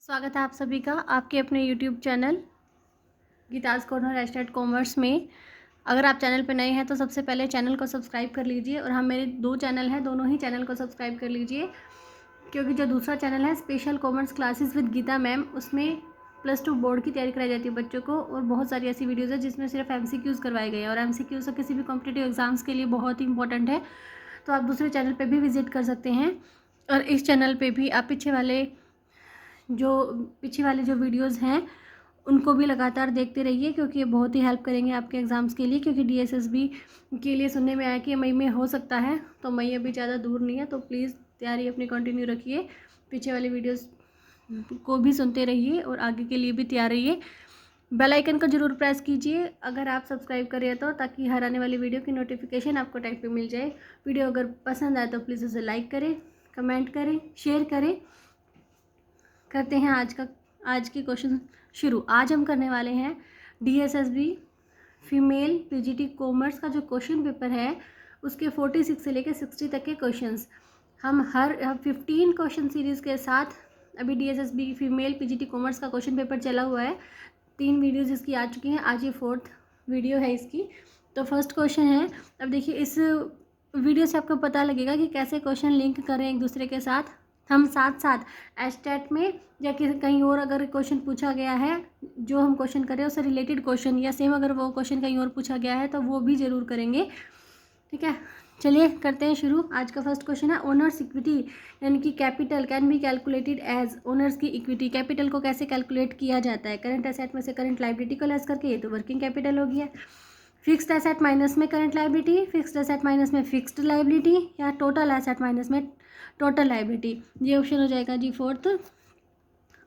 स्वागत है आप सभी का आपके अपने YouTube channel Geeta's corner #commerce में। अगर आप चैनल पर नए हैं तो सबसे पहले चैनल को सब्सक्राइब कर लीजिए और हम मेरे 2 चैनल हैं, दोनों ही चैनल को सब्सक्राइब कर लीजिए, क्योंकि जो दूसरा चैनल है special commerce classes with Geeta ma'am, उसमें +2 बोर्ड की तैयारी कराई जाती है बच्चों को और बहुत सारी ऐसी वीडियोज़ है जिसमें सिर्फ MCQs करवाए गए हैं और MCQs तो किसी भी कॉम्पिटिटिव एग्जाम्स के लिए बहुत ही इंपॉर्टेंट है। तो आप दूसरे चैनल पर भी विजिट कर सकते हैं और इस चैनल पर भी आप पीछे वाले जो वीडियोज़ हैं उनको भी लगातार देखते रहिए, क्योंकि ये बहुत ही हेल्प करेंगे आपके एग्ज़ाम्स के लिए। क्योंकि DSSB के लिए सुनने में आया कि मई में हो सकता है, तो मई अभी ज़्यादा दूर नहीं है, तो प्लीज़ तैयारी अपनी कंटिन्यू रखिए, पीछे वाले वीडियोज़ को भी सुनते रहिए और आगे के लिए भी तैयार रहिए। बेल आइकन को ज़रूर प्रेस कीजिए अगर आप सब्सक्राइब करें तो, ताकि हर आने वाली वीडियो की नोटिफिकेशन आपको टाइम पे मिल जाए। वीडियो अगर पसंद आए तो प्लीज़ उसे लाइक करें, कमेंट करें, शेयर करें। करते हैं आज के क्वेश्चन शुरू। आज हम करने वाले हैं DSSB फीमेल PGT कॉमर्स का जो क्वेश्चन पेपर है उसके 46 से लेकर 60 तक के क्वेश्चंस। हम 15 क्वेश्चन सीरीज़ के साथ अभी DSSB फीमेल PGT कॉमर्स का क्वेश्चन पेपर चला हुआ है। 3 वीडियोज़ इसकी आ चुकी हैं, आज ये 4th वीडियो है इसकी। तो फर्स्ट क्वेश्चन है, अब देखिए इस वीडियो से आपको पता लगेगा कि कैसे क्वेश्चन लिंक करें एक दूसरे के साथ। हम साथ साथ एस्टेट में या कहीं और अगर क्वेश्चन पूछा गया है, जो हम क्वेश्चन करें उससे रिलेटेड क्वेश्चन, या सेम अगर वो क्वेश्चन कहीं और पूछा गया है तो वो भी ज़रूर करेंगे। ठीक है, चलिए करते हैं शुरू। आज का फर्स्ट क्वेश्चन है, ओनर्स इक्विटी यानी कि capital can be calculated as. Owner's की इक्विटी कैपिटल को कैसे कैलकुलेट किया जाता है? करंट एसेट में से करंट लाइबिलिटी को लेस करके, ये तो वर्किंग कैपिटल हो गया। फिक्स्ड एसेट माइनस में current liability, fixed asset minus में फिक्स्ड लाइबिलिटी, या टोटल एसेट माइनस में टोटल लाइबिलिटी। ये ऑप्शन हो जाएगा जी 4th,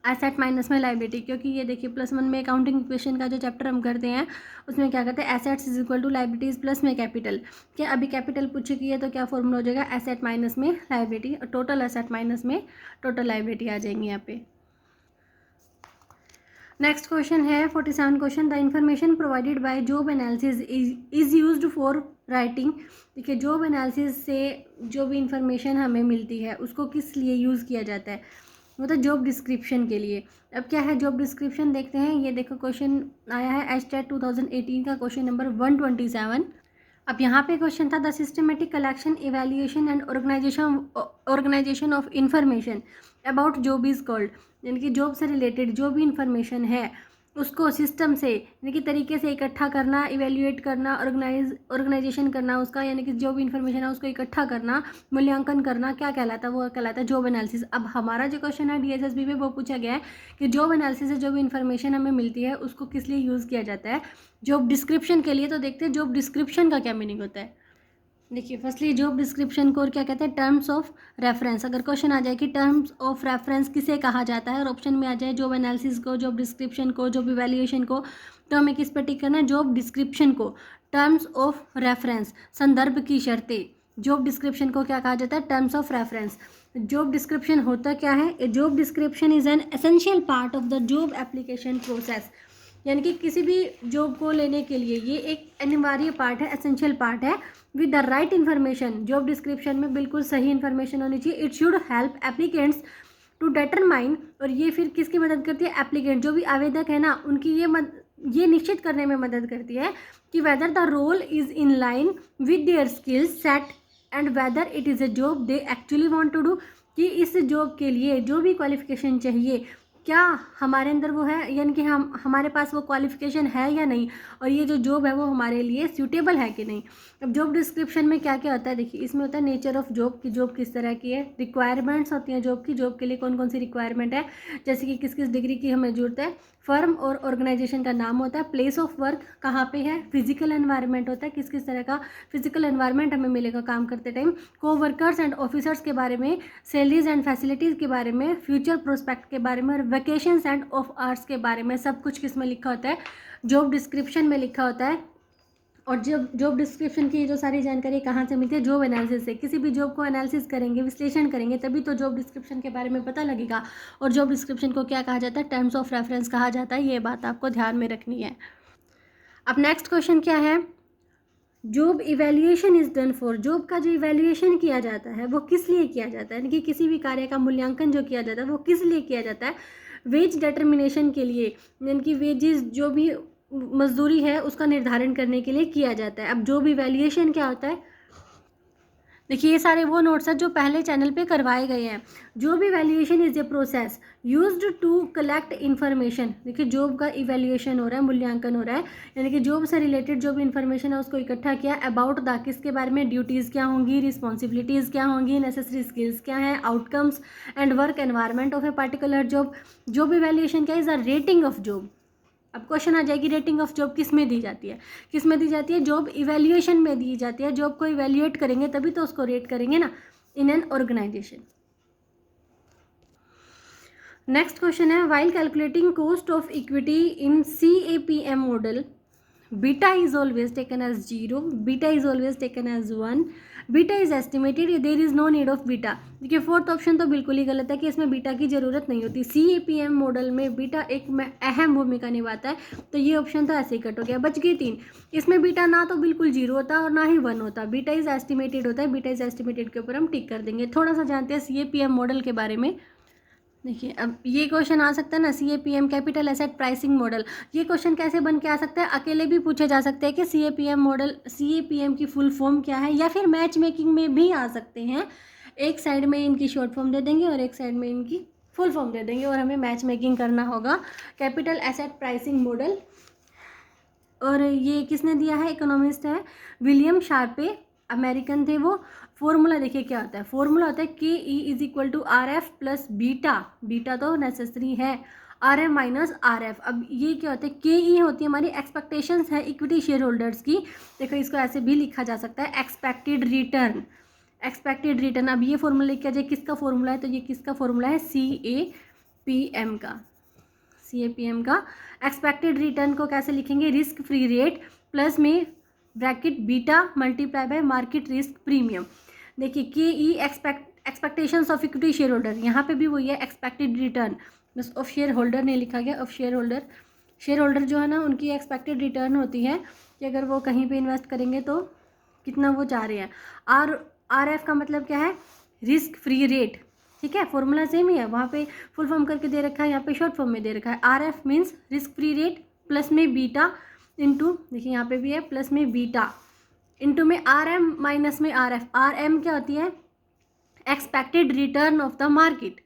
एसेट माइनस में लाइबिलिटी। क्योंकि ये देखिए +1 में अकाउंटिंग इक्वेशन का जो चैप्टर हम करते हैं उसमें क्या करते हैं, assets is equal to liabilities plus में कैपिटल। क्या अभी कैपिटल पूछे की है तो क्या फॉर्मूला हो जाएगा, एसेट माइनस में लाइबिलिटी, और टोटल एसेट माइनस में टोटल लाइबिलिटी आ जाएंगी यहाँ पे। नेक्स्ट क्वेश्चन है 47 question, the information provided by job analysis is used for writing. देखिए जॉब एनालिसिस से जो भी इंफॉर्मेशन हमें मिलती है उसको किस लिए यूज़ किया जाता है, मतलब जॉब डिस्क्रिप्शन के लिए। अब क्या है जॉब डिस्क्रिप्शन, देखते हैं। ये देखो क्वेश्चन आया है एस्टेट 2018 का क्वेश्चन नंबर 127। अब यहाँ पे क्वेश्चन था, the systematic collection evaluation and organisation of information about job is called. यानी कि जॉब से रिलेटेड जो भी इंफॉर्मेशन है उसको सिस्टम से यानी कि तरीके से इकट्ठा करना, इवेल्युएट करना, ऑर्गेनाइजेशन करना उसका, यानी कि जो भी इंफॉर्मेशन है उसको इकट्ठा करना, मूल्यांकन करना, क्या कहलाता है, वो कहलाता है जॉब एनालिसिस। अब हमारा जो क्वेश्चन है DSSB में वो पूछा गया है कि जॉब एनालिसिस से जो भी इंफॉर्मेशन हमें मिलती है उसको किस लिए यूज़ किया जाता है, जॉब डिस्क्रिप्शन के लिए। तो देखते हैं जॉब डिस्क्रिप्शन का क्या मीनिंग होता है। देखिए फर्स्टली जॉब डिस्क्रिप्शन को और क्या कहते हैं, टर्म्स ऑफ रेफरेंस। अगर क्वेश्चन आ जाए कि टर्म्स ऑफ रेफरेंस किसे कहा जाता है और ऑप्शन में आ जाए जॉब एनालिसिस को, जॉब डिस्क्रिप्शन को, जॉब इवैल्यूएशन को, तो हमें किस पर टिक करना है, जॉब डिस्क्रिप्शन को। टर्म्स ऑफ रेफरेंस, संदर्भ की शर्तें। जॉब डिस्क्रिप्शन को क्या कहा जाता है, terms of reference. Job description होता क्या है, job description is an essential part of the job application process. यानी कि किसी भी जॉब को लेने के लिए ये एक अनिवार्य पार्ट है, एसेंशियल पार्ट है। With the right information, job description में बिल्कुल सही इन्फॉर्मेशन होनी चाहिए। It should help applicants to determine, और ये फिर किसकी मदद करती है, एप्लीकेंट जो भी आवेदक है ना उनकी ये निश्चित करने में मदद करती है कि whether the role is in line with their skills set and whether it is a job they actually want to do. कि इस जॉब के लिए जो भी क्वालिफिकेशन चाहिए क्या हमारे अंदर वो है, यानी कि हमारे पास वो क्वालिफिकेशन है या नहीं, और ये जो जॉब है वो हमारे लिए सूटेबल है कि नहीं। अब जॉब डिस्क्रिप्शन में क्या क्या होता है, देखिए इसमें होता है नेचर ऑफ जॉब की, जॉब किस तरह की है, रिक्वायरमेंट्स होती हैं जॉब की, जॉब के लिए कौन कौन सी रिक्वायरमेंट है, जैसे कि किस किस डिग्री की हमें जरूरत है, फर्म और ऑर्गेनाइजेशन का नाम होता है, प्लेस ऑफ वर्क कहाँ पे है, फिजिकल एनवायरनमेंट होता है, किस किस तरह का फिजिकल एनवायरनमेंट हमें मिलेगा काम करते टाइम, को वर्कर्स एंड ऑफिसर्स के बारे में, सैलरीज एंड फैसिलिटीज़ के बारे में, फ्यूचर प्रोस्पेक्ट के बारे में, और वैकेशंस एंड ऑफ आवर्स के बारे में। सब कुछ किस में लिखा होता है, जॉब डिस्क्रिप्शन में लिखा होता है। और जॉब डिस्क्रिप्शन की जो सारी जानकारी कहाँ से मिलती है, जॉब एनालिसिस से। किसी भी जॉब को एनालिसिस करेंगे, विश्लेषण करेंगे, तभी तो जॉब डिस्क्रिप्शन के बारे में पता लगेगा। और जॉब डिस्क्रिप्शन को क्या कहा जाता है, टर्म्स ऑफ रेफरेंस कहा जाता है। ये बात आपको ध्यान में रखनी है। अब नेक्स्ट क्वेश्चन क्या है, job evaluation is done for. Job का जो इवैल्यूएशन किया जाता है वो किस लिए किया जाता है, यानी कि किसी भी कार्य का मूल्यांकन जो किया जाता है वो किस लिए किया जाता है। वेज डिटर्मिनेशन के लिए, यानी कि वेजेस जो भी मजदूरी है उसका निर्धारण करने के लिए किया जाता है। अब जॉब इवैल्यूएशन क्या होता है, देखिए ये सारे वो नोट्स हैं जो पहले चैनल पे करवाए गए हैं। Job evaluation is a process used to collect information. देखिए जॉब का इवैल्यूएशन हो रहा है, मूल्यांकन हो रहा है, यानी कि जॉब से रिलेटेड जो भी इन्फॉर्मेशन है उसको इकट्ठा किया अबाउट द, किसके बारे में, ड्यूटीज़ क्या होंगी, रिस्पॉन्सिबिलिटीज़ क्या होंगी, नेसेसरी स्किल्स क्या हैं, outcomes and work environment of a particular job. Job evaluation क्या is the rating of job. अब क्वेश्चन आ जाएगी रेटिंग ऑफ जॉब किस में दी जाती है, किस में दी जाती है, जॉब इवैल्यूएशन में दी जाती है। जॉब को इवैल्यूएट करेंगे तभी तो उसको रेट करेंगे ना, in an organisation. Next question है, while calculating cost of equity in CAPM model, beta is always taken as 0, beta is always taken as 1, beta is estimated, there is no need of beta. देखिए fourth option तो बिल्कुल ही गलत है कि इसमें beta की ज़रूरत नहीं होती। CAPM मॉडल में बीटा एक अहम भूमिका निभाता है, तो ये ऑप्शन तो ऐसे ही कट हो गया। बच गई 3, इसमें बीटा ना तो बिल्कुल 0 होता और ना ही 1 होता, बीटा इज एस्टिमेटेड होता है। बीटा इज एस्टिमेटेड के ऊपर हम टिक कर देंगे। थोड़ा सा जानते हैं CAPM मॉडल के बारे में। देखिए अब ये क्वेश्चन आ सकता है ना, CAPM capital asset pricing model, ये क्वेश्चन कैसे बन के आ सकता है, अकेले भी पूछे जा सकते हैं कि CAPM मॉडल, CAPM की फुल फॉर्म क्या है, या फिर मैच मेकिंग में भी आ सकते हैं। एक साइड में इनकी शॉर्ट फॉर्म दे देंगे और एक साइड में इनकी फुल फॉर्म दे देंगे और हमें मैच मेकिंग करना होगा। कैपिटल एसेट प्राइसिंग मॉडल, और ये किसने दिया है, इकोनॉमिस्ट है विलियम शार्पे, अमेरिकन थे वो। फॉर्मूला देखिए क्या होता है, फॉर्मूला होता है KE is equal to RF plus beta, beta तो नेसेसरी है, RM माइनस RF। अब ये क्या होता है, KE होती है हमारी एक्सपेक्टेशंस है इक्विटी शेयर होल्डर्स की। देखो इसको ऐसे भी लिखा जा सकता है, एक्सपेक्टेड रिटर्न, एक्सपेक्टेड रिटर्न। अब ये फॉर्मूला लिखा जाए किसका फॉर्मूला है, तो ये किसका फॉर्मूला है, CAPM का, CAPM का। एक्सपेक्टेड रिटर्न को कैसे लिखेंगे, रिस्क फ्री रेट प्लस में bracket beta multiply by market risk premium. देखिए KE expectations of equity share holder, यहाँ पे भी वही है एक्सपेक्टेड रिटर्न, बस ऑफ शेयर होल्डर नहीं लिखा गया, of share holder. Share holder जो है ना उनकी एक्सपेक्टेड रिटर्न होती है कि अगर वो कहीं पे इन्वेस्ट करेंगे तो कितना वो चाह रहे हैं। RF का मतलब क्या है, रिस्क फ्री रेट, ठीक है, फॉर्मूला सेम ही है, वहाँ पे फुल फॉर्म करके दे रखा है, यहाँ पे शॉर्ट फॉर्म में दे रखा है। RF means risk free rate plus में बीटा इंटू, देखिए यहाँ पे भी है प्लस में बीटा इंटू में RM माइनस में RF। RM क्या होती है, expected return of the market,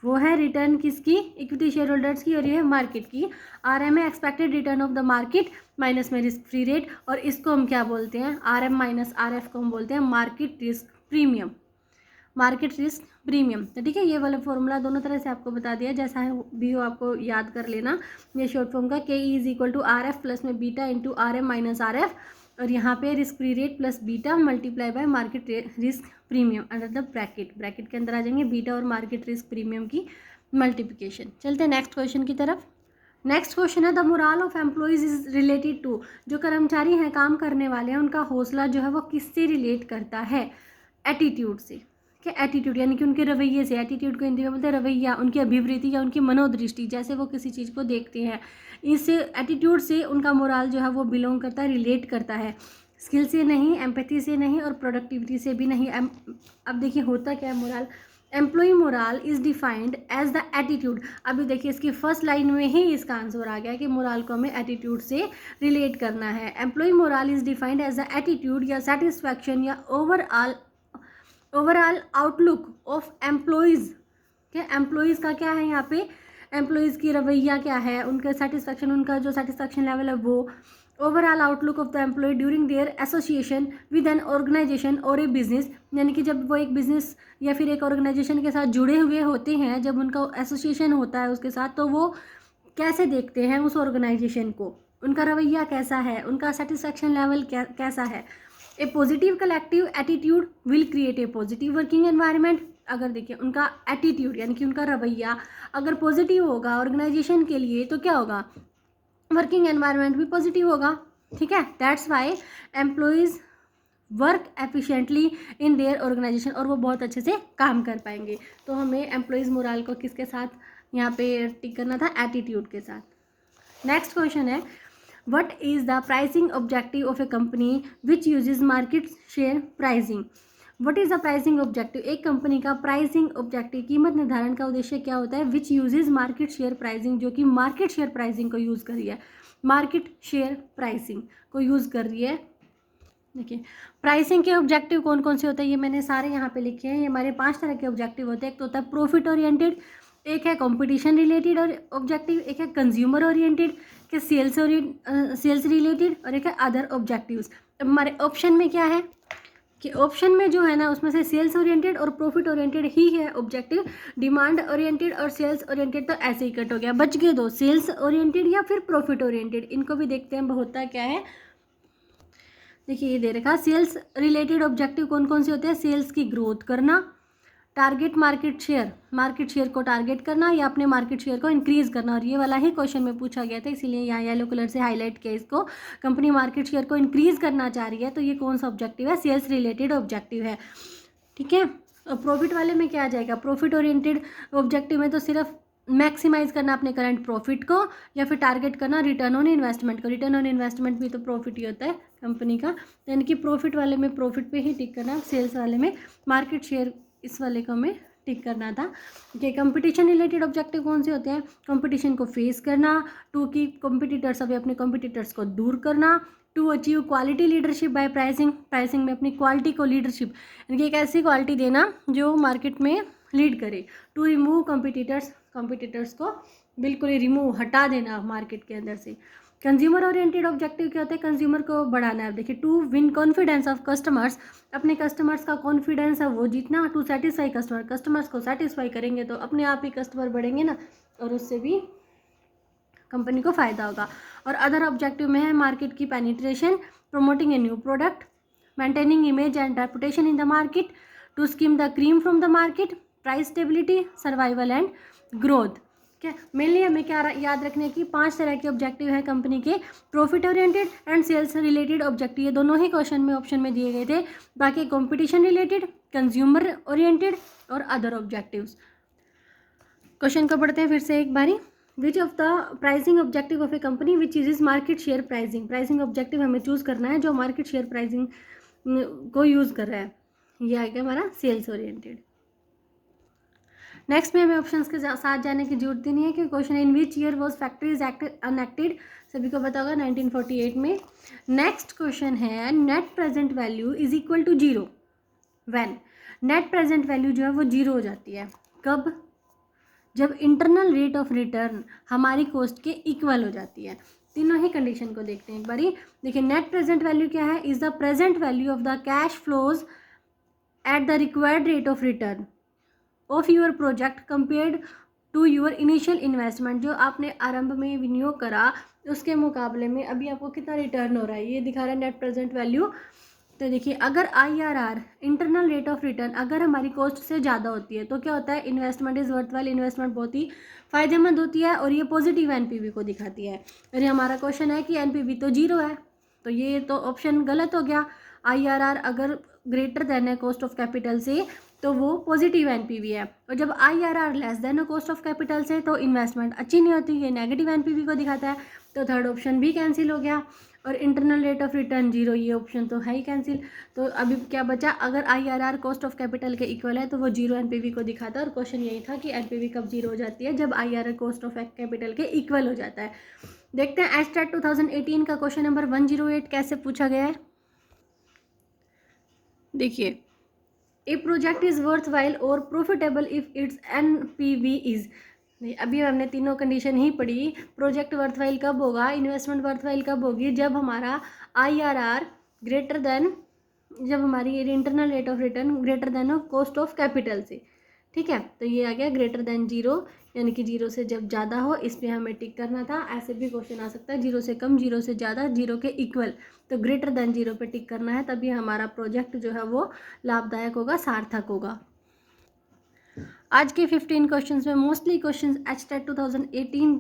वो है रिटर्न किसकी, इक्विटी शेयर होल्डर्स की, और ये है मार्केट की। RM है expected return of the market minus में रिस्क फ्री रेट, और इसको हम क्या बोलते हैं, RM माइनस RF को हम बोलते हैं market risk premium, market risk premium. तो ठीक है, ये वाला फॉर्मूला दोनों तरह से आपको बता दिया, जैसा है भी हो आपको याद कर लेना। ये शॉर्ट फॉर्म का KE is equal to RF plus में beta into RM minus RF, और यहाँ पे risk free rate plus beta multiply by market risk premium under the bracket, bracket के अंदर आ जाएंगे बीटा और मार्केट रिस्क प्रीमियम की मल्टीप्लिकेशन। चलते हैं नेक्स्ट क्वेश्चन की तरफ। नेक्स्ट क्वेश्चन है, the morale of employees is related to, जो कर्मचारी हैं काम करने वाले हैं उनका हौसला जो है वो किससे रिलेट करता है, एटीट्यूड से। क्या एटीट्यूड यानी कि उनके रवैये से, एटीट्यूड को हिंदी में बोलते हैं रवैया, उनकी अभिवृत्ति या उनकी मनोदृष्टि, जैसे वो किसी चीज़ को देखते हैं, इस एटीट्यूड से उनका मोरल जो है वो बिलोंग करता है, रिलेट करता है। स्किल से नहीं, एम्पैथी से नहीं, और प्रोडक्टिविटी से भी नहीं। अब देखिए होता क्या है morale, employee morale is defined as the attitude. अभी देखिए इसकी फर्स्ट लाइन में ही इसका आंसर आ गया कि मोरल को हमें एटीट्यूड से रिलेट करना है। Employee morale is defined as the attitude या सेटिस्फैक्शन या ओवरऑल आउटलुक ऑफ एम्प्लॉयज़। क्या एम्प्लॉयज़ का क्या है यहाँ पे, एम्प्लॉयज़ की रवैया क्या है, उनका सेटिस्फैक्शन, उनका जो सेटिस्फैक्शन लेवल है वो। Overall outlook of the employee during their association with an organisation और ए बिजनेस, यानी कि जब वो एक बिजनेस या फिर एक ऑर्गेनाइजेशन के साथ जुड़े हुए होते हैं, जब उनका एसोसिएशन होता है उसके साथ, तो वो कैसे देखते हैं उस ऑर्गेनाइजेशन को, उनका रवैया कैसा है, उनका सेटिस्फैक्शन लेवल कैसा है। A positive collective attitude will create a positive working environment. अगर देखिए उनका एटीट्यूड यानी कि उनका रवैया अगर पॉजिटिव होगा ऑर्गेनाइजेशन के लिए, तो क्या होगा, वर्किंग एनवायरनमेंट भी पॉजिटिव होगा, ठीक है। That's why employees work efficiently in their organisation, और वो बहुत अच्छे से काम कर पाएंगे। तो हमें एम्प्लॉयज़ मोरल को किसके साथ यहाँ पे टिक करना था, एटीट्यूड के साथ। नेक्स्ट क्वेश्चन है, what is the pricing objective of a company which uses market share pricing। What is the pricing objective, एक कंपनी का प्राइसिंग ऑब्जेक्टिव कीमत निर्धारण का उद्देश्य क्या होता है, विच यूजेज मार्केट शेयर प्राइसिंग, जो कि मार्केट शेयर प्राइसिंग को यूज़ कर रही है, मार्केट शेयर प्राइसिंग को यूज़ कर रही है। देखिए प्राइसिंग के ऑब्जेक्टिव कौन कौन से होते हैं, ये मैंने सारे यहाँ पे लिखे हैं। ये हमारे 5 तरह के ऑब्जेक्टिव होते हैं। एक तो होता है प्रॉफिट ओरिएंटेड, एक है कंपटीशन रिलेटेड और ऑब्जेक्टिव, एक है कंज्यूमर ओरिएंटेड, के सेल्स रिलेटेड, और एक है अदर ऑब्जेक्टिव्स। अब हमारे ऑप्शन में क्या है कि ऑप्शन में जो है ना उसमें से सेल्स ओरिएंटेड और प्रॉफिट ओरिएंटेड ही है ऑब्जेक्टिव, डिमांड ओरिएंटेड और सेल्स ओरिएंटेड तो ऐसे ही कट हो गया, बच गए दो, सेल्स ओरिएंटेड या फिर प्रॉफिट ओरिएंटेड। इनको भी देखते हैं होता क्या है। देखिए ये दे रखा, सेल्स रिलेटेड ऑब्जेक्टिव कौन कौन से होते हैं, सेल्स की ग्रोथ करना, टारगेट मार्केट शेयर को टारगेट करना या अपने मार्केट शेयर को इंक्रीज करना। और ये वाला ही क्वेश्चन में पूछा गया था, इसीलिए यहाँ येलो कलर से हाईलाइट किया इसको। कंपनी मार्केट शेयर को इंक्रीज करना चाह रही है, तो ये कौन सा ऑब्जेक्टिव है, सेल्स रिलेटेड ऑब्जेक्टिव है। ठीक है, और प्रॉफिट वाले में क्या आ जाएगा, प्रॉफिट ओरिएंटेड ऑब्जेक्टिव में तो सिर्फ मैक्सिमाइज करना अपने करंट प्रॉफिट को या फिर टारगेट करना रिटर्न ऑन इन्वेस्टमेंट को। रिटर्न ऑन इन्वेस्टमेंट भी तो प्रॉफिट ही होता है कंपनी का, यानी कि प्रॉफिट वाले में प्रॉफिट पे ही टिक करना, सेल्स वाले में मार्केट शेयर, इस वाले को हमें टिक करना था। कि कंपटीशन रिलेटेड ऑब्जेक्टिव कौन से होते हैं, कंपटीशन को फेस करना, टू की कॉम्पिटिटर्स अभी अपने कॉम्पिटिटर्स को दूर करना, to achieve quality leadership by pricing में अपनी क्वालिटी को लीडरशिप, यानी कि एक ऐसी क्वालिटी देना जो मार्केट में लीड करे, टू रिमूव कॉम्पिटिटर्स को बिल्कुल ही रिमूव हटा देना मार्केट के अंदर से। कंज्यूमर ओरिएंटेड ऑब्जेक्टिव क्या होता है, कंज्यूमर को बढ़ाना है। देखिए to win confidence of customers, अपने कस्टमर्स का कॉन्फिडेंस है वो जीतना, टू सेटिस्फाई कस्टमर्स को सेटिस्फाई करेंगे तो अपने आप ही कस्टमर बढ़ेंगे ना, और उससे भी कंपनी को फ़ायदा होगा। और अदर ऑब्जेक्टिव में है मार्केट की penetration, promoting a new product, maintaining image and reputation in the market, to skim the cream from the market, price stability, survival and growth. ठीक है, मेनली हमें क्या याद रखने की 5 तरह के ऑब्जेक्टिव हैं कंपनी के, profit oriented and sales related objective, ये दोनों ही क्वेश्चन में ऑप्शन में दिए गए थे। बाकी कंपटीशन रिलेटेड, कंज्यूमर ओरिएंटेड और अदर ऑब्जेक्टिव्स। क्वेश्चन को पढ़ते हैं फिर से एक बारी। विच of the pricing objective of A company which is market share pricing objective हमें चूज करना है जो मार्केट शेयर प्राइसिंग को यूज़ कर रहा है, ये आ गया हमारा सेल्स ओरिएंटेड। नेक्स्ट में हमें ऑप्शंस के साथ जाने की जरूरत ही नहीं है कि question in which year was factories act enacted, सभी को पता होगा 1948 में। नेक्स्ट क्वेश्चन है net present value is equal to 0 when, net present value जो है वो 0 हो जाती है कब, जब इंटरनल रेट ऑफ रिटर्न हमारी कॉस्ट के इक्वल हो जाती है। तीनों ही कंडीशन को देखते हैं एक बारी। देखिए नेट प्रेजेंट वैल्यू क्या है, is the present value of the cash flows at the required rate of return of your project compared to your initial investment, जो आपने आरंभ में विनियोग करा उसके मुकाबले में अभी आपको कितना रिटर्न हो रहा है, ये दिखा रहा है नेट प्रेजेंट वैल्यू। तो देखिए अगर IRR internal rate of return अगर हमारी कॉस्ट से ज़्यादा होती है तो क्या होता है, इन्वेस्टमेंट इज़ वर्थवैल, इन्वेस्टमेंट बहुत ही फ़ायदेमंद होती है और ये पॉजिटिव NPV को दिखाती है। और ये हमारा क्वेश्चन है कि NPV तो 0 है, तो ये तो ऑप्शन गलत हो गया। IRR अगर ग्रेटर देन है कॉस्ट ऑफ कैपिटल से तो वो पॉजिटिव NPV है, और जब IRR less than cost of capital से तो इन्वेस्टमेंट अच्छी नहीं होती, ये नेगेटिव NPV को दिखाता है। तो थर्ड ऑप्शन भी कैंसिल हो गया, और इंटरनल रेट ऑफ रिटर्न 0, ये ऑप्शन तो है ही कैंसिल। तो अभी क्या बचा, अगर IRR कॉस्ट ऑफ कैपिटल के इक्वल है तो वो 0 NPV को दिखाता है। और क्वेश्चन यही था कि NPV कब 0 हो जाती है, जब IRR कॉस्ट ऑफ कैपिटल के इक्वल हो जाता है। देखते हैं एस्टेट 2018 का क्वेश्चन नंबर 108 कैसे पूछा गया है। देखिए ए प्रोजेक्ट इज़ वर्थ वाइल और profitable if it's NPV is, अभी हमने तीनों कंडीशन ही पढ़ी। प्रोजेक्ट वर्थवाइल कब होगा, इन्वेस्टमेंट वर्थवाइल कब होगी, जब हमारा IRR ग्रेटर देन, जब हमारी internal rate of return greater than cost of capital से। ठीक है, तो ये आ गया ग्रेटर देन 0, यानी कि 0 से जब ज़्यादा हो, इस पर हमें टिक करना था। ऐसे भी क्वेश्चन आ सकता है 0 से कम, 0 से ज़्यादा, 0 के इक्वल, तो ग्रेटर देन 0 पे टिक करना है, तभी हमारा प्रोजेक्ट जो है वो लाभदायक होगा, सार्थक होगा। आज के 15 क्वेश्चंस में मोस्टली क्वेश्चंस एचटेट 2018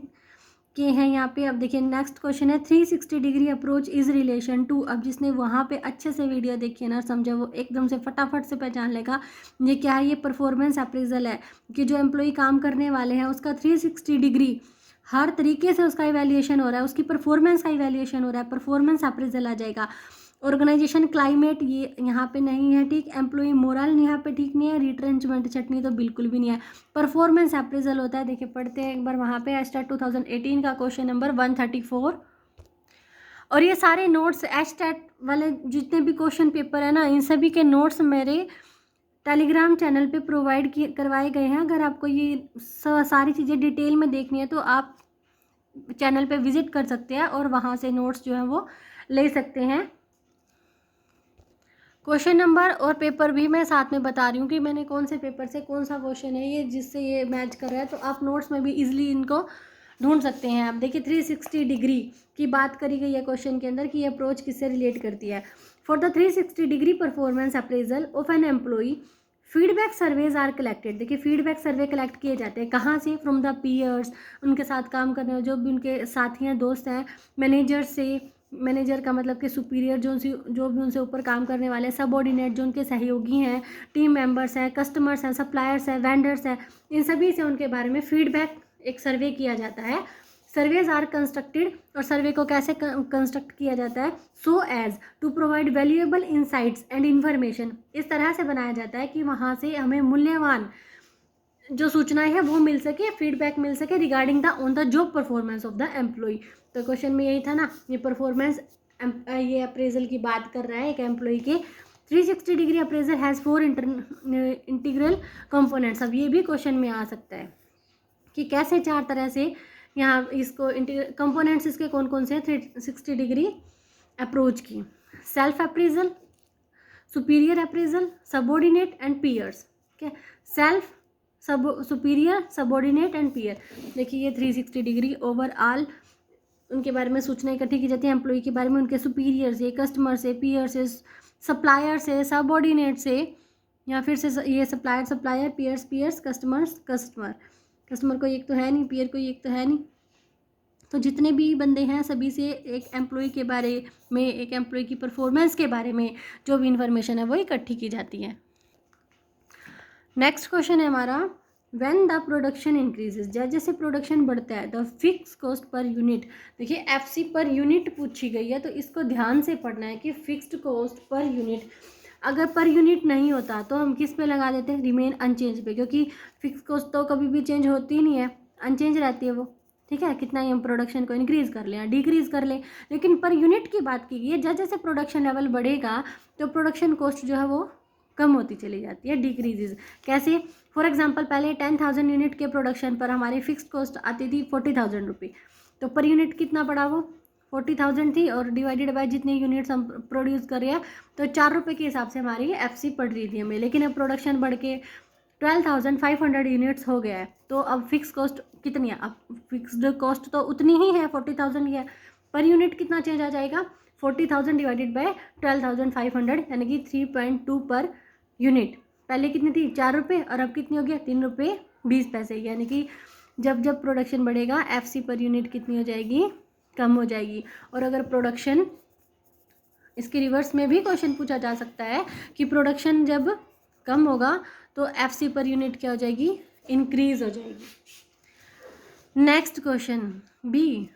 के हैं यहाँ पे। अब देखिए नेक्स्ट क्वेश्चन है 360 degree approach is relation to. अब जिसने वहाँ पे अच्छे से वीडियो देखी है ना, समझा, वो एकदम से फटाफट से पहचान लेगा ये क्या है। ये परफॉर्मेंस अप्रेजल है कि जो एम्प्लॉय काम करने वाले हैं उसका 360 डिग्री हर तरीके से उसका इवैल्यूएशन हो रहा है, उसकी परफॉर्मेंस का इवैल्यूएशन हो रहा है, परफॉर्मेंस अप्रेजल आ जाएगा। ऑर्गेनाइजेशन क्लाइमेट ये यहाँ पे नहीं है ठीक, एम्प्लॉय मोरल यहाँ पे ठीक नहीं है, रिट्रेंचमेंट चटनी तो बिल्कुल भी नहीं है। परफॉर्मेंस अप्रेजल होता है, देखिए पढ़ते हैं एक बार वहाँ पे, एस्टेट 2018 का क्वेश्चन नंबर 134। और ये सारे नोट्स एस्टेट वाले जितने भी क्वेश्चन पेपर है ना, इन सभी के नोट्स मेरे टेलीग्राम चैनल पे प्रोवाइड करवाए गए हैं। अगर आपको ये सारी चीज़ें डिटेल में देखनी है तो आप चैनल पे विजिट कर सकते हैं और वहाँ से नोट्स जो है वो ले सकते हैं। क्वेश्चन नंबर और पेपर भी मैं साथ में बता रही हूँ कि मैंने कौन से पेपर से कौन सा क्वेश्चन है ये जिससे ये मैच कर रहा है, तो आप नोट्स में भी इजीली इनको ढूंढ सकते हैं। आप देखिए 360 डिग्री की बात करी गई है क्वेश्चन के अंदर कि ये अप्रोच किससे रिलेट करती है। For the 360 degree performance appraisal of an employee feedback surveys are collected. देखिए फीडबैक सर्वे कलेक्ट किए जाते हैं कहाँ से, फ्रॉम द पीयर्स, उनके साथ काम करने वाले जो भी उनके साथी हैं, दोस्त हैं, मैनेजर से, मैनेजर का मतलब कि सुपीरियर जो भी उनसे ऊपर काम करने वाले हैं, सबऑर्डिनेट जो उनके सहयोगी हैं, टीम मेंबर्स हैं, कस्टमर्स हैं, सप्लायर्स हैं, वेंडर्स हैं, इन सभी से उनके बारे में फीडबैक एक सर्वे किया जाता है। सर्वेज आर कंस्ट्रक्टेड, और सर्वे को कैसे कंस्ट्रक्ट किया जाता है, so as to provide valuable insights and information, इस तरह से बनाया जाता है कि वहाँ से हमें मूल्यवान जो सूचनाएं हैं वो मिल सके, फीडबैक मिल सके regarding the on the job performance of the employee. तो क्वेश्चन में यही था ना, ये परफॉर्मेंस ये अप्रेजल की बात कर रहा है एक एम्प्लॉय के। 360 degree appraisal has 4 integral components. अब ये भी क्वेश्चन में आ सकता है कि कैसे 4 तरह से यहाँ इसको कंपोनेंट्स इसके कौन कौन से 360 डिग्री अप्रोच की। Self appraisal, superior appraisal, subordinate and peers. ठीक है, self, superior, subordinate and peer. देखिए ये 360 डिग्री ओवरऑल उनके बारे में सूचना इकट्ठी की जाती है एम्प्लॉय के बारे में, उनके सुपीरियर से, कस्टमर से, पीयर से, सप्लायर से, सबऑर्डिनेट से, या फिर से ये सप्लायर, पीयर्स, कस्टमर कोई एक तो है नहीं, पीयर कोई एक तो है नहीं, तो जितने भी बंदे हैं सभी से एक एम्प्लॉय के बारे में, एक एम्प्लॉय की परफॉर्मेंस के बारे में जो भी इंफॉर्मेशन है वो इकट्ठी की जाती है। नेक्स्ट क्वेश्चन है हमारा, व्हेन द प्रोडक्शन इंक्रीजेज, जैसे जैसे प्रोडक्शन बढ़ता है the fix cost per unit. देखिए एफसी पर यूनिट पूछी गई है तो इसको ध्यान से पढ़ना है कि फिक्स्ड कॉस्ट पर यूनिट, अगर पर यूनिट नहीं होता तो हम किस पे लगा देते हैं, रिमेन अनचेंज पे, क्योंकि फिक्स कॉस्ट तो कभी भी चेंज होती ही नहीं है, अनचेंज रहती है वो। ठीक है, कितना ही हम प्रोडक्शन को इंक्रीज़ कर लें या डिक्रीज़ कर लें, लेकिन पर यूनिट की बात की गई है, जैसे जैसे प्रोडक्शन लेवल बढ़ेगा तो प्रोडक्शन कॉस्ट जो है वो कम होती चली जाती है, डिक्रीजेज। कैसे, फॉर एग्जांपल पहले 10,000 यूनिट के प्रोडक्शन पर हमारी फिक्स्ड कॉस्ट आती थी 40,000 रुपये, तो पर यूनिट कितना पड़ा वो 40,000 थी, और डिवाइडेड बाय जितने यूनिट्स हम प्रोड्यूस कर रहे हैं तो 4 रुपये के हिसाब से हमारी एफसी पड़ रही थी हमें। लेकिन अब प्रोडक्शन बढ़ के 12,500 यूनिट्स हो गया है, तो अब फिक्स कॉस्ट कितनी है, अब फिक्स्ड कॉस्ट तो उतनी ही है, 40,000 ही है, पर यूनिट कितना चेंज आ जाएगा, 40,000 डिवाइडेड बाय 12,500 यानी कि 3.2 पर यूनिट। पहले कितनी थी 4 रुपये, और अब कितनी हो गया 3 रुपये 20 पैसे, यानी कि जब जब प्रोडक्शन बढ़ेगा एफसी पर यूनिट कितनी हो जाएगी, कम हो जाएगी। और अगर प्रोडक्शन, इसके रिवर्स में भी क्वेश्चन पूछा जा सकता है कि प्रोडक्शन जब कम होगा तो एफसी पर यूनिट क्या हो जाएगी, इंक्रीज हो जाएगी। Next question B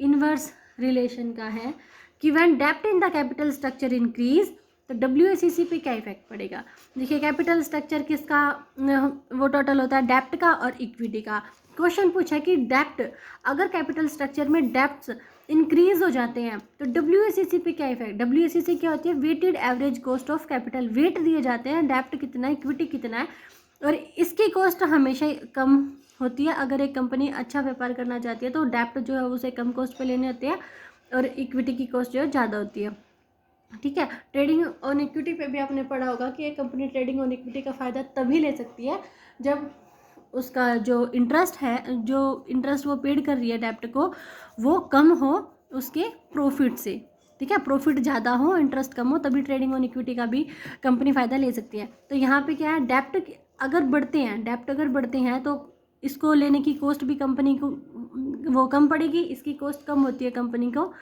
inverse relation का है कि व्हेन डेप्ट in the capital structure increase तो WACC पे क्या इफेक्ट पड़ेगा। देखिए कैपिटल स्ट्रक्चर किसका वो टोटल होता है, डेप्ट का और इक्विटी का। क्वेश्चन पूछा कि डेप्ट, अगर कैपिटल स्ट्रक्चर में डेप्ट्स इंक्रीज हो जाते हैं तो WACC पे क्या इफेक्ट। WACC क्या होती है, weighted average cost of capital, weight दिए जाते हैं डेप्ट कितना है, इक्विटी कितना है, और इसकी कॉस्ट हमेशा कम होती है। अगर एक कंपनी अच्छा व्यापार करना चाहती है तो डेप्ट जो है उसे कम कॉस्ट पे लेने होते हैं और इक्विटी की कॉस्ट जो है ज़्यादा होती है। ठीक है, ट्रेडिंग ऑन इक्विटी पे भी आपने पढ़ा होगा कि एक कंपनी ट्रेडिंग ऑन इक्विटी का फ़ायदा तभी ले सकती है जब उसका जो इंटरेस्ट है, जो इंटरेस्ट वो पेड कर रही है डेप्ट को, वो कम हो उसके प्रॉफिट से। ठीक है, प्रॉफिट ज़्यादा हो, इंटरेस्ट कम हो, तभी ट्रेडिंग ऑन इक्विटी का भी कंपनी फ़ायदा ले सकती है। तो यहाँ पे क्या है, डेप्ट अगर बढ़ते हैं तो इसको लेने की कॉस्ट भी कंपनी को वो कम पड़ेगी, इसकी कॉस्ट कम होती है कंपनी को।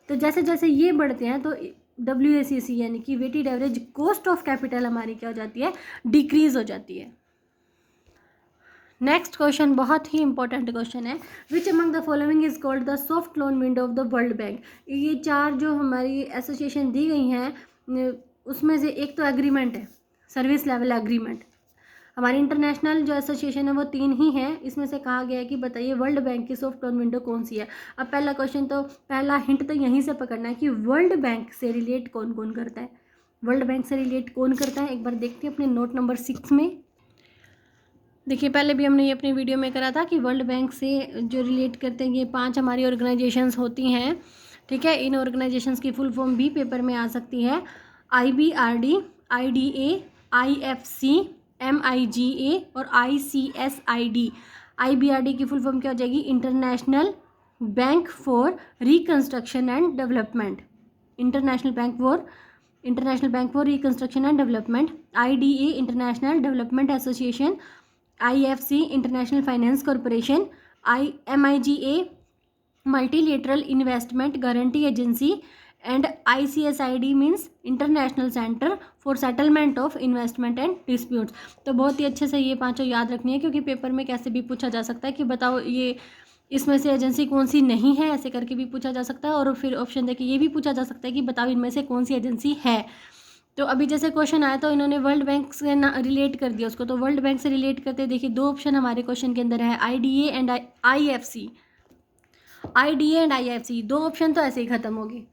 तो जैसे जैसे ये बढ़ते हैं तो WACC यानी कि weighted average cost of capital हमारी क्या हो जाती है, डिक्रीज हो जाती है। नेक्स्ट क्वेश्चन बहुत ही इंपॉर्टेंट क्वेश्चन है, which among the following is called the soft loan window of the World bank. ये चार जो हमारी एसोसिएशन दी गई हैं उसमें से एक तो एग्रीमेंट है, सर्विस लेवल एग्रीमेंट। हमारी इंटरनेशनल जो एसोसिएशन है वो 3 ही है, इसमें से कहा गया है कि बताइए वर्ल्ड बैंक की सॉफ्ट लोन विंडो कौन सी है। अब पहला क्वेश्चन तो पहला हिंट तो यहीं से पकड़ना है कि वर्ल्ड बैंक से रिलेट कौन कौन करता है। वर्ल्ड बैंक से रिलेट कौन करता है, एक बार देखते हैं अपने नोट नंबर 6 में। देखिए पहले भी हमने ये अपनी वीडियो में करा था कि वर्ल्ड बैंक से जो रिलेट करते हैं ये 5 हमारी ऑर्गेनाइजेशंस होती हैं, ठीक है। इन ऑर्गेनाइजेशंस की फुल फॉर्म भी पेपर में आ सकती है, IBRD, IDA, IFC, MIGA और ICSID। IBRD की फुल फॉर्म क्या हो जाएगी, international Bank for Reconstruction and development, international Bank for Reconstruction and development. IDA international Development association, IFC international finance corporation, MIGA multilateral investment guarantee agency and ICSID means international centre for settlement of investment and disputes. तो बहुत ही अच्छे से ये पांचों याद रखनी है, क्योंकि पेपर में कैसे भी पूछा जा सकता है कि बताओ ये इसमें से एजेंसी कौन सी नहीं है, ऐसे करके भी पूछा जा सकता है। और फिर ऑप्शन देखिए ये भी पूछा जा सकता है कि बताओ इनमें से कौन सी एजेंसी है। तो अभी जैसे क्वेश्चन आया तो इन्होंने वर्ल्ड बैंक से रिलेट कर दिया उसको, तो वर्ल्ड बैंक से रिलेट करते देखिए 2 ऑप्शन हमारे क्वेश्चन के अंदर है, IDA and IFC। IDA and IFC 2 option तो ऐसे ही खत्म हो गए,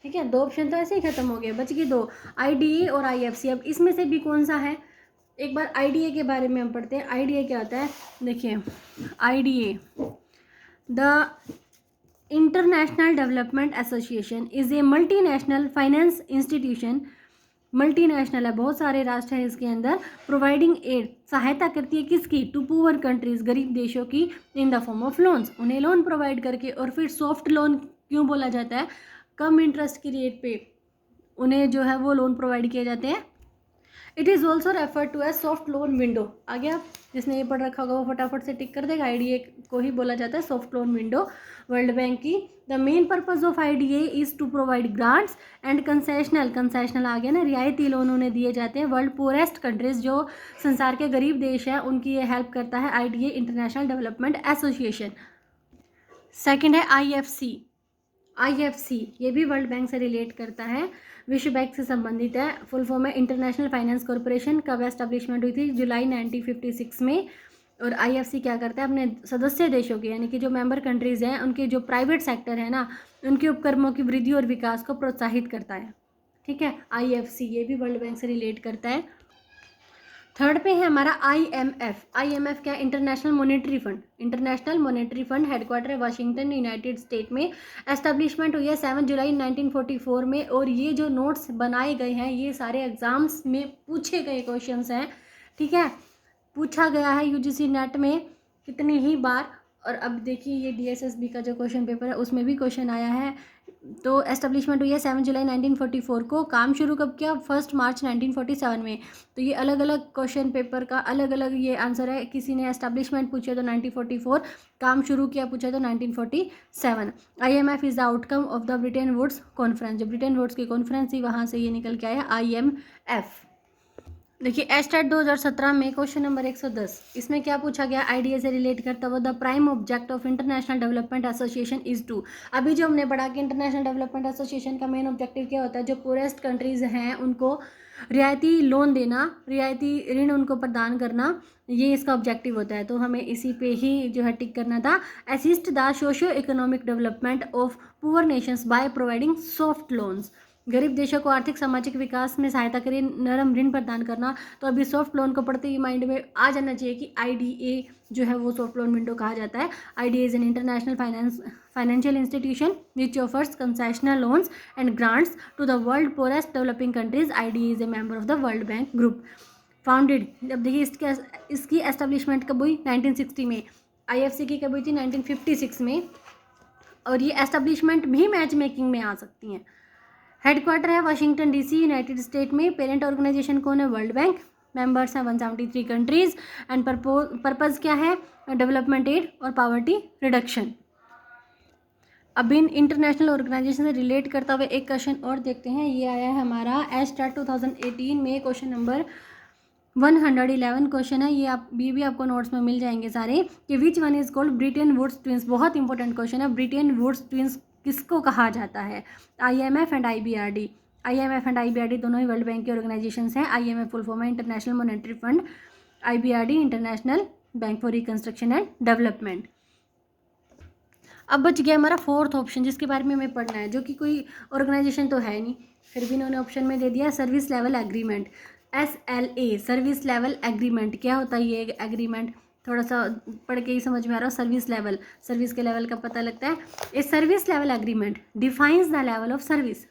ठीक है, 2 ऑप्शन तो ऐसे ही खत्म हो गए, बच गई 2, IDA और IFC। अब इसमें से भी कौन सा है, एक बार IDA के बारे में हम पढ़ते हैं। IDA क्या होता है, देखिए IDA the international Development Association is a multinational finance institution. Multinational है, बहुत सारे राष्ट्र हैं इसके अंदर। प्रोवाइडिंग एड सहायता करती है किसकी, टू पुअर कंट्रीज गरीब देशों की, in the form of loans उन्हें लोन प्रोवाइड करके। और फिर सॉफ्ट लोन क्यों बोला जाता है, कम इंटरेस्ट की रेट पे उन्हें जो है वो लोन प्रोवाइड किए जाते हैं। It is also refer to as soft loan window. आ गया, जिसने ये पढ़ रखा होगा वो फटाफट से टिक कर देगा, IDA को ही बोला जाता है soft loan window world bank की। The main purpose of IDA is to provide grants and concessional आ गया ना, रियायती लोन उन्हें दिए जाते हैं। वर्ल्ड पुअरेस्ट कंट्रीज जो संसार के गरीब देश हैं उनकी ये हेल्प करता है IDA international Development association. Second है IFC, ये भी वर्ल्ड बैंक से रिलेट करता है, विश्व बैंक से संबंधित है। फुल फॉर्म है इंटरनेशनल फाइनेंस कॉरपोरेशन। कब एस्टेब्लिशमेंट हुई थी, जुलाई 1956 में। और IFC क्या करता है, अपने सदस्य देशों के यानी कि जो मेंबर कंट्रीज़ हैं उनके जो प्राइवेट सेक्टर है ना, उनके उपक्रमों की वृद्धि और विकास को प्रोत्साहित करता है, ठीक है। IFC ये भी वर्ल्ड बैंक से रिलेट करता है। थर्ड पे है हमारा IMF क्या, इंटरनेशनल मॉनेटरी फंड, हेडक्वार्टर है वाशिंगटन यूनाइटेड स्टेट में। एस्टेब्लिशमेंट हुई है 7 जुलाई 1944 में। और ये जो नोट्स बनाए गए हैं ये सारे एग्जाम्स में पूछे गए क्वेश्चंस हैं, ठीक है, पूछा गया है UGC नेट में कितनी ही बार। और अब देखिए ये DSSB का जो क्वेश्चन पेपर है उसमें भी क्वेश्चन आया है। तो एस्टेब्लिशमेंट हुई है 7 जुलाई 1944 को। काम शुरू कब किया, 1 मार्च 1947 में। तो ये अलग अलग क्वेश्चन पेपर का अलग अलग ये आंसर है। किसी ने एस्टेब्लिशमेंट पूछे तो 1944, काम शुरू किया पूछा तो 1947। IMF is the outcome of the Bretton Woods conference, जो ब्रिटेन वुड्स की कॉन्फ्रेंस थी वहाँ से ये निकल के आया IMF। देखिए एस्टेट 2017 में क्वेश्चन नंबर 110, इसमें क्या पूछा गया, IDA से रिलेट करता हुआ, the prime object of International Development Association is to. अभी जो हमने पढ़ा कि इंटरनेशनल डेवलपमेंट एसोसिएशन का मेन ऑब्जेक्टिव क्या होता है, जो पुअरेस्ट कंट्रीज हैं उनको रियायती लोन देना, रियायती ऋण उनको प्रदान करना, ये इसका ऑब्जेक्टिव होता है। तो हमें इसी पे ही जो है टिक करना था। Assist the socio economic development of poor Nations by providing soft loans, गरीब देशों को आर्थिक सामाजिक विकास में सहायता करे, नरम ऋण प्रदान करना। तो अभी सॉफ्ट लोन को पढ़ते ही माइंड में आ जाना चाहिए कि IDA जो है वो सॉफ्ट लोन विंडो कहा जाता है। IDA is an international financial institution which offers concessional loans and grants to the world poorest developing countries. IDA is a member of the World Bank group. Founded, अब देखिए इसकी establishment कब हुई, 1960 में। IFC की कब हुई थी, 1956 में। और ये एस्टेब्लिशमेंट भी मैच मेकिंग में आ सकती हैं। हेडक्वार्टर है वाशिंगटन DC यूनाइटेड स्टेट में। पेरेंट ऑर्गेनाइजेशन कौन है, वर्ल्ड बैंक। मेंबर्स हैं 173 कंट्रीज। एंड पर्पज़ क्या है, डेवलपमेंट एड और पॉवर्टी रिडक्शन। अब इन इंटरनेशनल ऑर्गेनाइजेशन से रिलेट करता हुआ एक क्वेश्चन और देखते हैं। ये आया है हमारा एस्टेट 2018 में, क्वेश्चन नंबर 111 क्वेश्चन है, ये भी आपको नोट्स में मिल जाएंगे सारे, कि which one is called Bretton Woods twins. बहुत इंपॉर्टेंट क्वेश्चन है, ब्रिटेन वुड्स ट्विंस किसको कहा जाता है? IMF and IBRD। IMF and IBRD दोनों ही वर्ल्ड बैंक के ऑर्गेनाइजेशंस हैं। IMF फुल फॉर्म है International Monetary Fund, IBRD International Bank for Reconstruction and Development. अब बच गया हमारा फोर्थ ऑप्शन जिसके बारे में हमें पढ़ना है, जो कि कोई ऑर्गेनाइजेशन तो है नहीं, फिर भी इन्होंने ऑप्शन में दे दिया, service level agreement, SLA, service level agreement. क्या होता है ये एग्रीमेंट? थोड़ा सा पढ़ के ही समझ में आ रहा है। सर्विस लेवल, सर्विस के लेवल का पता लगता है। A service level agreement defines the level of service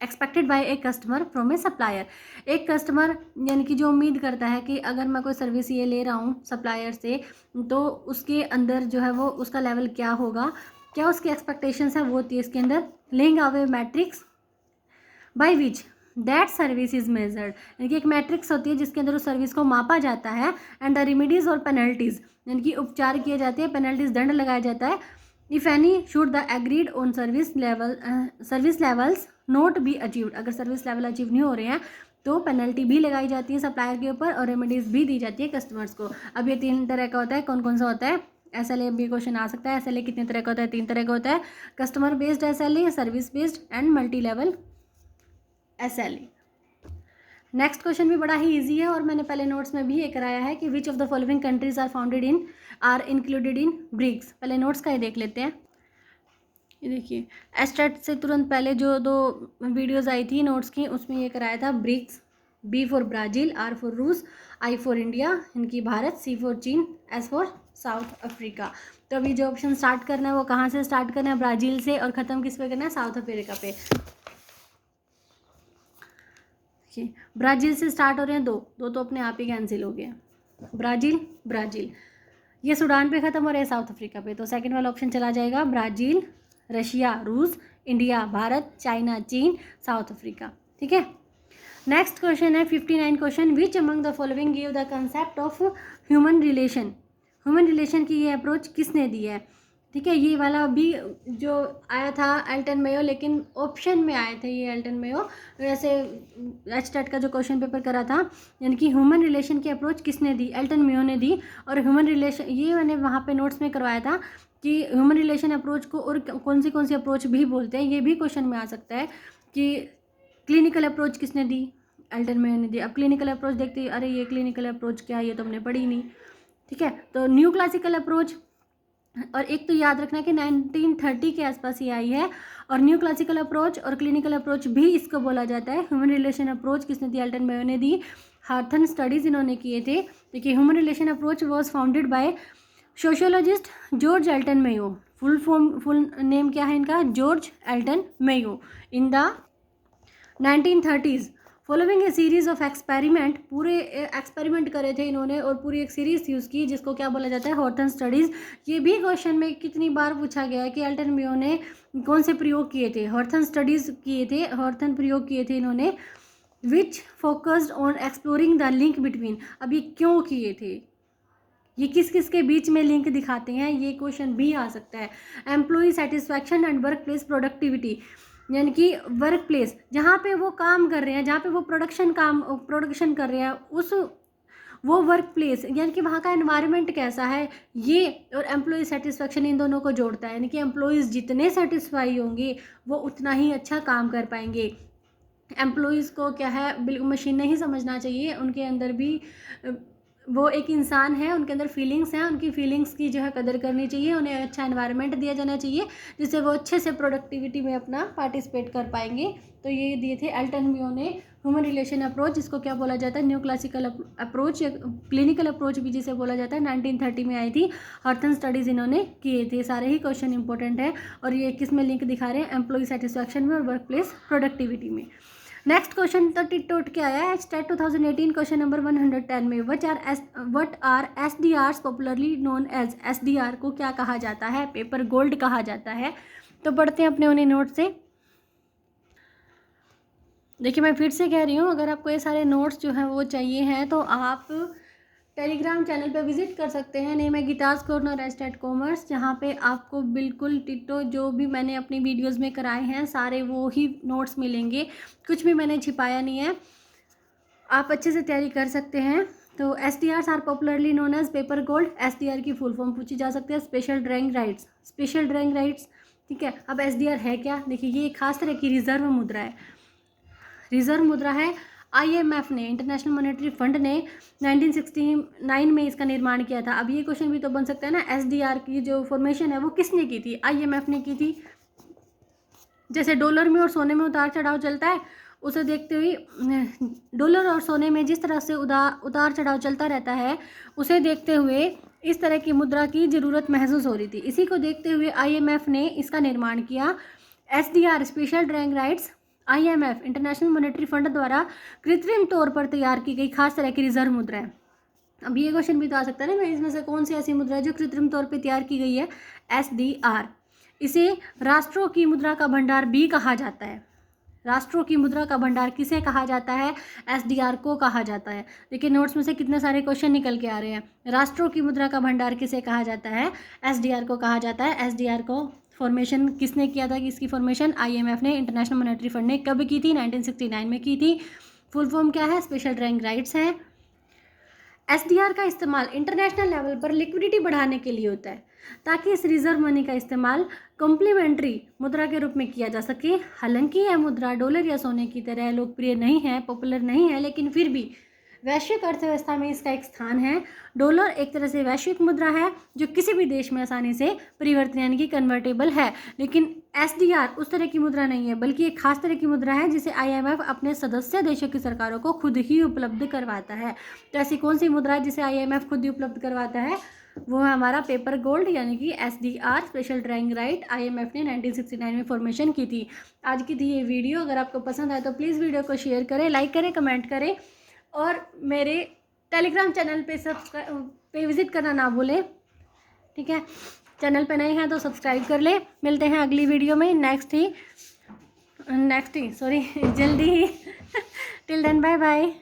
expected bye a customer from A supplier. एक कस्टमर यानी कि जो उम्मीद करता है कि अगर मैं कोई सर्विस ये ले रहा हूँ सप्लायर से, तो उसके अंदर जो है वो उसका लेवल क्या होगा, क्या उसकी एक्सपेक्टेशंस है, वो होती है इसके अंदर। Laying away matrix by which that service is measured, यानी कि एक मैट्रिक्स होती है जिसके अंदर उस सर्विस को मापा जाता है। एंड द रेमेडीज और पेनल्टीज, यानी कि उपचार किए जाते हैं, पेनल्टीज दंड लगाया जाता है। If any should the agreed on service levels not be achieved, अगर सर्विस लेवल अचीव नहीं हो रहे हैं तो पेनल्टी भी लगाई जाती है सप्लायर के ऊपर और रेमेडीज भी दी जाती है कस्टमर्स को। अब ये 3 तरह का होता है, कौन कौन सा होता है? SLA भी क्वेश्चन आ सकता है। SLA कितने तरह का होता है? 3 तरह का होता है, customer based SLA, service based and multi level SLA। Next question भी बड़ा ही इजी है और मैंने पहले नोट्स में भी ये कराया है कि which of the following countries are included in BRICS. पहले नोट्स का ही देख लेते हैं। ये देखिए, एस्टेट से तुरंत पहले जो 2 वीडियोस आई थी नोट्स की, उसमें ये कराया था BRICS. B for Brazil, R for रूस, I फॉर इंडिया, इनकी भारत, C फॉर चीन, S फॉर साउथ अफ्रीका। तो अभी जो ऑप्शन स्टार्ट करना है वो कहाँ से स्टार्ट करना है? ब्राज़ील से, और ख़त्म किस पे करना है? साउथ अफ्रीका पे। देखिए, ब्राज़ील से स्टार्ट हो रहे हैं, दो तो अपने आप ही कैंसिल हो गए। ब्राज़ील, ये सूडान पे ख़त्म हो रहे हैं, साउथ अफ्रीका पे। तो सेकंड वाला ऑप्शन चला जाएगा ब्राज़ील, रशिया, रूस, इंडिया, भारत, चाइना, चीन, साउथ अफ्रीका। ठीक है। नेक्स्ट क्वेश्चन है 59 question, which among the following give the concept of human relation. Human relation की ये अप्रोच किसने दी है? ठीक है, ये वाला भी जो आया था एल्टन मेयो, लेकिन ऑप्शन में आए थे ये एल्टन मेयो। वैसे एचटेट का जो क्वेश्चन पेपर करा था, यानी कि ह्यूमन रिलेशन की अप्रोच किसने दी? एल्टन मेयो ने दी। और ह्यूमन रिलेशन ये मैंने वहाँ पे नोट्स में करवाया था कि ह्यूमन रिलेशन अप्रोच को और कौन सी अप्रोच भी बोलते हैं, ये भी क्वेश्चन में आ सकता है। कि क्लिनिकल अप्रोच किसने दी? एल्टन मेयो ने दी। अब क्लिनिकल अप्रोच देखते हैं, अरे ये क्लिनिकल अप्रोच क्या है, ये तो हमने पढ़ी नहीं। ठीक है, तो न्यू क्लासिकल अप्रोच, और एक तो याद रखना कि 1930 के आसपास ये आई है। और न्यू क्लासिकल अप्रोच और क्लिनिकल अप्रोच भी इसको बोला जाता है। ह्यूमन रिलेशन अप्रोच किसने दी? एल्टन मेयो ने दी। हार्थन स्टडीज़ इन्होंने किए थे। देखिए, human relation approach was founded by sociologist George Elton Mayo. Full name क्या है इनका? George Elton Mayo. In the 1930s following a series of experiment, पूरे एक्सपेरिमेंट करे थे इन्होंने और पूरी एक सीरीज यूज़ की जिसको क्या बोला जाता है? हॉर्थन स्टडीज़। ये भी क्वेश्चन में कितनी बार पूछा गया है कि एल्टन मेयो ने कौन से प्रयोग किए थे? हॉर्थन स्टडीज़ किए थे, हॉर्थन प्रयोग किए थे इन्होंने। Which focused on exploring the link between. अब ये क्यों किए थे? ये किस किस के बीच में लिंक दिखाते हैं? ये क्वेश्चन भी आ सकता है। Employee satisfaction and work place productivity, यानी कि वर्क प्लेस जहाँ पे वो काम कर रहे हैं, जहाँ पे वो प्रोडक्शन कर रहे हैं, उस वो वर्क प्लेस यानी कि वहाँ का एनवायरनमेंट कैसा है, ये और एम्प्लॉय सेटिस्फैक्शन इन दोनों को जोड़ता है। यानी कि एम्प्लॉयज़ जितने सेटिस्फाई होंगे वो उतना ही अच्छा काम कर पाएंगे। एम्प्लॉयज़ को क्या है, बिल्कुल मशीन नहीं समझना चाहिए, उनके अंदर भी वो एक इंसान है, उनके अंदर फीलिंग्स हैं, उनकी फीलिंग्स की जो है कदर करनी चाहिए, उन्हें अच्छा एनवायरनमेंट दिया जाना चाहिए जिससे वो अच्छे से प्रोडक्टिविटी में अपना पार्टिसिपेट कर पाएंगे। तो ये दिए थे एल्टन मेयो ने ह्यूमन रिलेशन अप्रोच, जिसको क्या बोला जाता है? न्यू क्लासिकल अप्रोच या क्लिनिकल अप्रोच भी जिसे बोला जाता है। 1930 में आई थी। हॉर्थन स्टडीज़ इन्होंने किए थे। सारे ही क्वेश्चन इंपॉर्टेंट है और ये किस में लिंक दिखा रहे हैं? एम्प्लॉय सेटिस्फैक्शन में और वर्क प्लेस प्रोडक्टिविटी में। नेक्स्ट क्वेश्चन तो टिट के आया है स्टेट 2018 क्वेश्चन नंबर 110 में। What are SDRs popularly known as. SDR को क्या कहा जाता है? पेपर गोल्ड कहा जाता है। तो पढ़ते हैं अपने उन्हें नोट से। देखिए, मैं फिर से कह रही हूँ, अगर आपको ये सारे नोट्स जो हैं वो चाहिए हैं तो आप टेलीग्राम चैनल पे विजिट कर सकते हैं। नेम है गीताज कॉर्नर एस्टेट कॉमर्स, जहाँ पे आपको बिल्कुल टिटो जो भी मैंने अपनी वीडियोस में कराए हैं सारे वो ही नोट्स मिलेंगे, कुछ भी मैंने छिपाया नहीं है। आप अच्छे से तैयारी कर सकते हैं। तो SDRs are popularly known as paper gold. SDR की फुल फॉर्म पूछी जा सकती है, special drawing rights. Special drawing rights, ठीक है। अब SDR है क्या? देखिए, ये एक खास तरह की रिजर्व मुद्रा है। रिजर्व मुद्रा है। IMF ने, इंटरनेशनल मॉनेटरी फंड ने 1969 में इसका निर्माण किया था। अब ये क्वेश्चन भी तो बन सकता है ना, SDR की जो फॉर्मेशन है वो किसने की थी? IMF ने की थी। जैसे डॉलर में और सोने में उतार चढ़ाव चलता है, उसे देखते हुए डॉलर और सोने में जिस तरह से उतार चढ़ाव चलता रहता है, उसे देखते हुए इस तरह की मुद्रा की ज़रूरत महसूस हो रही थी। इसी को देखते हुए IMF ने इसका निर्माण किया। SDR, special drawing rights, IMF, international Monetary fund द्वारा कृत्रिम तौर पर तैयार की गई खास तरह की रिजर्व मुद्रा है। अब ये क्वेश्चन भी तो आ सकता है ना, मैं इसमें से कौन सी ऐसी मुद्रा है जो कृत्रिम तौर पर तैयार की गई है? SDR। इसे राष्ट्रों की मुद्रा का भंडार भी कहा जाता है। राष्ट्रों की मुद्रा का भंडार किसे कहा जाता है? SDR को कहा जाता है। देखिए, नोट्स में से कितने सारे क्वेश्चन निकल के आ रहे हैं। राष्ट्रों की मुद्रा का भंडार किसे कहा जाता है? SDR को कहा जाता है। SDR को फॉर्मेशन किसने किया था? कि इसकी फॉर्मेशन IMF ने, इंटरनेशनल मॉनेटरी फंड ने कब की थी? 1969 में की थी। फुल फॉर्म क्या है? स्पेशल ड्राइंग राइट्स है। SDR का इस्तेमाल इंटरनेशनल लेवल पर लिक्विडिटी बढ़ाने के लिए होता है, ताकि इस रिजर्व मनी का इस्तेमाल कॉम्प्लीमेंट्री मुद्रा के रूप में किया जा सके। हालांकि यह मुद्रा डॉलर या सोने की तरह लोकप्रिय नहीं है, पॉपुलर नहीं है, लेकिन फिर भी वैश्विक अर्थव्यवस्था में इसका एक स्थान है। डॉलर एक तरह से वैश्विक मुद्रा है जो किसी भी देश में आसानी से परिवर्तन यानी कि कन्वर्टेबल है। लेकिन SDR उस तरह की मुद्रा नहीं है, बल्कि एक खास तरह की मुद्रा है जिसे IMF अपने सदस्य देशों की सरकारों को खुद ही उपलब्ध करवाता है। तो ऐसी कौन सी मुद्रा है जिसे IMF खुद ही उपलब्ध करवाता है? वो है हमारा पेपर गोल्ड, यानी कि SDR, special drawing right. IMF ने 1969 में फॉर्मेशन की थी। आज की थी ये वीडियो। अगर आपको पसंद आए तो प्लीज़ वीडियो को शेयर करें, लाइक करें, कमेंट करें और मेरे टेलीग्राम चैनल पे विज़िट करना ना भूलें, ठीक है। चैनल पे नए हैं तो सब्सक्राइब कर लें। मिलते हैं अगली वीडियो में नेक्स्ट ही जल्दी ही। Till then, bye bye.